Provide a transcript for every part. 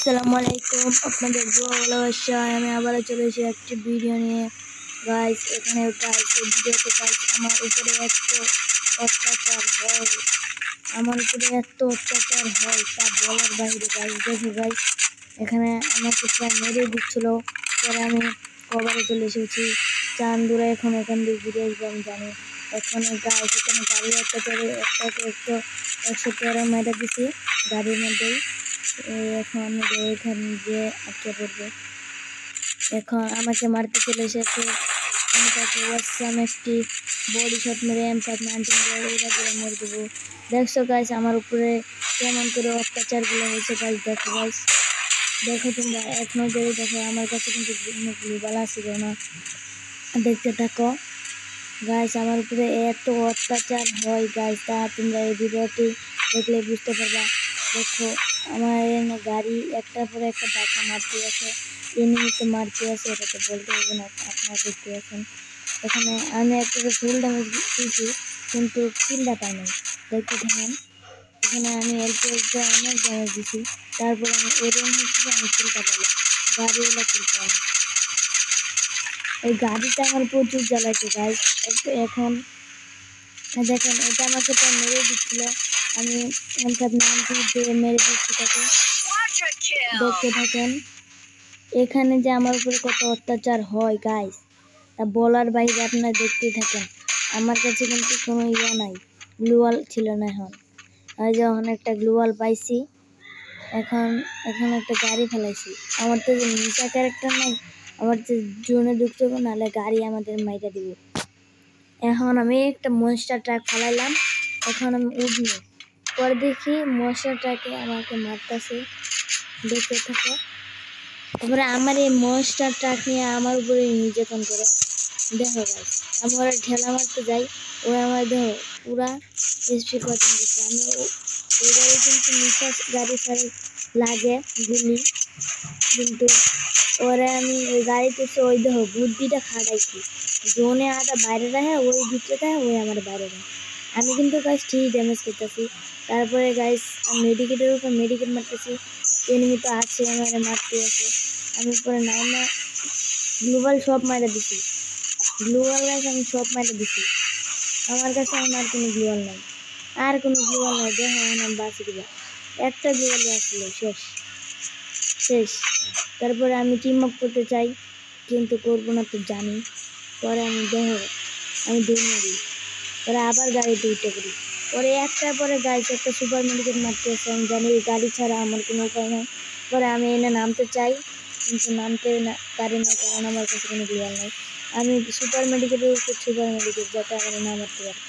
আসসালামু আলাইকুম আপনাদের দোয়া ভালোবাসায় আমি আবারও চলে এসেছি একটি ভিডিও নিয়ে। গাইস এখানে গাইস এই ভিডিওতে গাইস আমার উপরে এত অত্যাচার হয় তা বলার বাইরে। গাইস দেখো গাইস এখানে আমাকে প্রায় মেরে দিচ্ছিল, পরে আমি কভারে চলে এসেছি। চান্দুরা এখন এখান দিয়ে ঘুরে আসবে আমি জানি। এখন গাইস এখানে গাড়ির অত্যাচারে একটু 113 মেরে দিছি গাড়ির মধ্যেই। এখন এখানে যে আটকে পড়বে, এখন আমাকে মারতে চলে এসেছে। আমি তাকে ওয়াসাম একটি বডি শট মেরে M519 মেরে দেবো। দেখছো গাইস আমার উপরে কেমন করে অত্যাচারগুলো হয়েছে গাইস। দেখো তোমরা এক নজরে দেখো, আমার কাছে কিন্তু গ্লোবাল আসছিল না। দেখতে থাকো গাইস আমার উপরে এত অত্যাচার হয় গাইস, তা তোমরা এই ভিডিওটি দেখলে বুঝতে পারবা। দেখো আমার গাড়ি একটার পরে একটা ধাক্কা মারতে আছে, এনিমিতে মারতে আছে, এটা তো বলতে হবে না, আপনারা দেখতে আছেন। এখানে আমি একটা ফুল ড্যামেজ দিয়েছি কিন্তু কিলটা পাই নাই। দেখতে থাকেন এখানে আমি এলপিএসটা অনেক ড্যামেজ দিছি, তারপর আমি ওরেন হিসেবে আমি কিলটা পেলাম, গাড়িওয়ালা কিল পেলাম। এই গাড়িটা আমার প্রচুর জ্বালাইছে গাইস। এখন দেখেন এটা আমাকে তো মেরে দিচ্ছিল, আমি M519 দিয়ে মেরে দিচ্ছি তাকে। দেখতে থাকেন এখানে যে আমার উপরে কত অত্যাচার হয় গাইস, তা বলার বাইরে। আপনারা দেখতেই থাকেন। আমার কাছে কিন্তু কোনো নাই, গ্লোয়াল ছিল না। এখন যখন একটা গ্লোয়াল পাইছি, এখন একটা গাড়ি ফেলাইছি। আমার তো যে নিশা ক্যারেক্টার নাই, আমার তো জোনে ঢুকতে হবে, নাহলে গাড়ি আমাদের মাইরা দিব। এখন আমি একটা মনস্টার ট্রাক ফেলাইলাম, এখন আমি উঠবো, পরে দেখি মনস্টার ট্রাকে আমাকে মারতেছে। দেখতে থাকো তারপরে আমার এই মনস্টার ট্রাক নিয়ে আমার উপরে নির্যাতন করে। দেখো গাইস আমি ওরা ঠেলা মারতে যাই, ওরা আমার দেখো পুরা স্পিড বাটন দিচ্ছে। আমি ওই গাড়ি কিন্তু নিঃশ্বাস গাড়ি সারে লাগে গুলি, কিন্তু ওরা আমি ওই গাড়িতে ওই দেখো বুদ্ধিটা খাটাইছি, জোনে আদা বাইরে রাখে, ওই ভিতরে থাকে, ওই আমার বাইরে রাখে। আমি কিন্তু গাইস ঠিক ড্যামেজ করতেছি। তারপরে গাইস আমি মেডিকেটের উপর মেডিকেট মারতেছি, এনিমি তো আছে আমার মারতে আছে। আমি পরে না গ্লোবাল সব মারা দিছি, গ্লোবাল গাইস আমি সব মারা দিছি। আমার কাছে আমার কোনো গ্লোবাল নাই, আর কোনো গ্লোবাল নাই। দেখো আমার বাঁচি দিবা, একটা গ্লোবাল আসছিল, শেষ। তারপরে আমি টিম আপ করতে চাই কিন্তু করবো না তো জানি। পরে আমি দেখো আমি দৌড় মারি, পরে আবার গাড়িতে উঠে পড়ি। পরে একটার পরে গাড়িতে একটা সুপার মেডিকেট মারতে আসে, আমি জানি এই গাড়ি ছাড়া আমার কোনো উপায় নাই। পরে আমি এনে নামতে চাই কিন্তু নামতে পারি না, কারণ আমার কাছে কোনো গ্লোয়াল নাই। আমি সুপার মেডিকেটের উপর সুপার মেডিকেট যাতে আমার না মারতে পারে।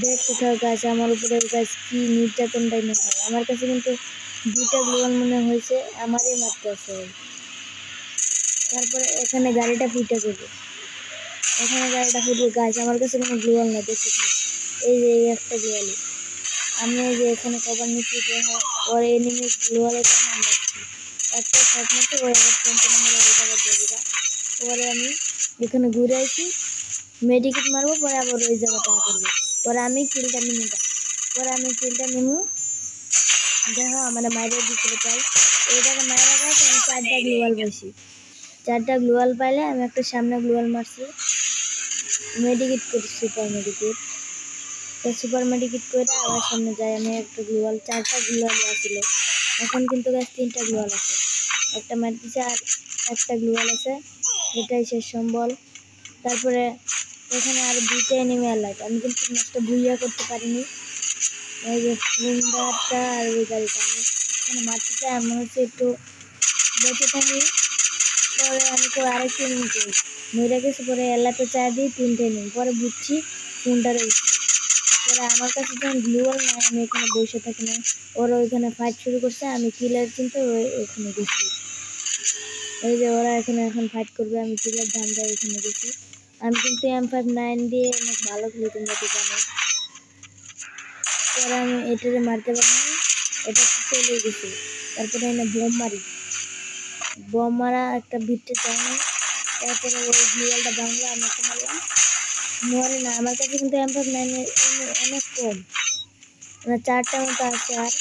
দেখতে থাকা গাছ আমার উপরে গাছ কি নির্যাতনটাই মনে হয়। আমার কাছে কিন্তু 2টা গ্লোয়াল মনে হয়েছে, আমারই মারতে আছে। তারপরে এখানে গাড়িটা ফুটে যাবে, গাছ আমার কাছে কোনো গ্লোয়াল নাই। দেখতে এই যে একটা গ্লোয়াল, আমি এই যে এখানে কভার নিচ্ছি, ওর এনিমি গ্লোয়ালের কারণে আমরা একটা শট নিচ্ছি, ওই আবার 20 নম্বরে ওই জায়গায় দিয়ে দিবা। পরে আমি এখানে ঘুরে আসি, মেডিকেট মারবো, পরে আবার ওই জায়গাটা করবো, পরে আমি কিলটা নিমু। দেখো আমার মাইরে দিচ্ছিল প্রায় এই জায়গায় মাইরা গাছ। আমি 4টা গ্লোয়াল পাইছি, 4টা গ্লোয়াল পাইলে আমি একটা সামনে গ্লোয়াল মারছি, মেডিকেট করছি সুপার মেডিকেট করে আবার সামনে যাই। আমি একটা গ্লোয়াল 4টা গ্লোয়াল আসছিল, এখন কিন্তু গাছ 3টা গ্লোয়াল আছে, একটা মারতেছে আর একটা গ্লোয়াল আছে, এটাই শেষ সম্বল। তারপরে এখানে আর 2টা এনিমি অ্যালাইভ, আমি কিন্তু ম্যাচটা বুইয়া করতে পারিনি। এই যে হুন্ডাটা আর ওই গাড়িটা আমি এখানে মারতে চাই, আমি হচ্ছে একটু বেঁচে থাকি। পরে আমি তো আরেকটা এনিমি করি, মেরে গেছে, পরে এলাতে চাই দিই 3টে এনিমি, পরে বুঝছি হুন্ডারে উঠছি। পরে আমার কাছে যখন গ্লোয়াল নাই, আমি এখানে বসে থাকি না, ওরা ওইখানে ফাইট শুরু করছে, আমি কিলার কিন্তু ওইখানে গেছি। এই যে ওরা এখানে এখন ফাইট করবে, আমি কিলার ধান্দায় এখানে গেছি। আমি কিন্তু M519 দিয়ে অনেক ভালো খেলি, তোমরা তো জানো। পরে আমি এটারে মারতে পারিনি, এটা চলে গেছি। তারপরে এনে বোম মারা একটা ভিতরে যায় না, তারপরে ওই গ্লোয়ালটা ভাঙলো, আমি একটা মারলাম, মরে না। আমার কাছে কিন্তু M519 অনেক কম, মানে 4টা মতো আছে আর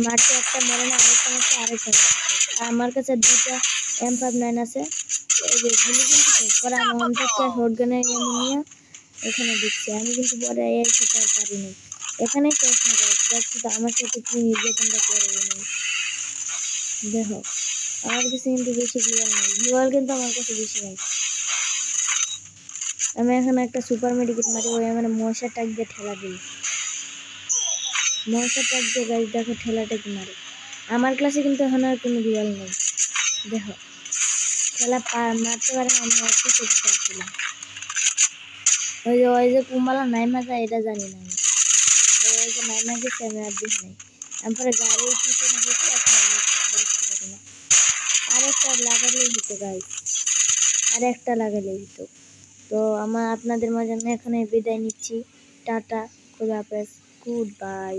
মারতে একটা মরে না আরেকটা মারতে আরেকটা আর আমার কাছে 2টা M59 আছে এই যে গুলি কিন্তু পরে আমি অন্তত শটগানের এমন নিয়ে এখানে দিচ্ছি আমি কিন্তু পরে এই খেতে আর পারি না এখানে শেষ না গাইস দেখছি তো আমার সাথে কি নির্যাতনটা করে দেখো আমার কাছে কিন্তু বেশি গ্লোয়াল নাই গ্লোয়াল কিন্তু আমার কাছে বেশি নাই আমি এখন একটা সুপার মেডিকেট মারি ওই মানে মশা টাক দিয়ে ঠেলা দিই মশা টাক দিয়ে গাইস দেখো ঠেলাটা কি মারে আমার ক্লাসে কিন্তু এখন আর কোনো গ্লোয়াল নেই দেখো ঠেলা মারতে পারে না আমি একটু চেষ্টা করছিলাম ওই যে কুম্বালা নাইমা যায় এটা জানি না আমি ওই যে নাইমা গেছে আমি আর দেখি নাই তারপরে গাড়ির পিছনে বসে এখন আমি দেখতে পারি না আরেকটা লাগালেই হতো গাইস আরেকটা লাগালেই হতো তো আপনাদের মাঝে আমি এখানে বিদায় নিচ্ছি টাটা খুদা হাফেজ গুড বাই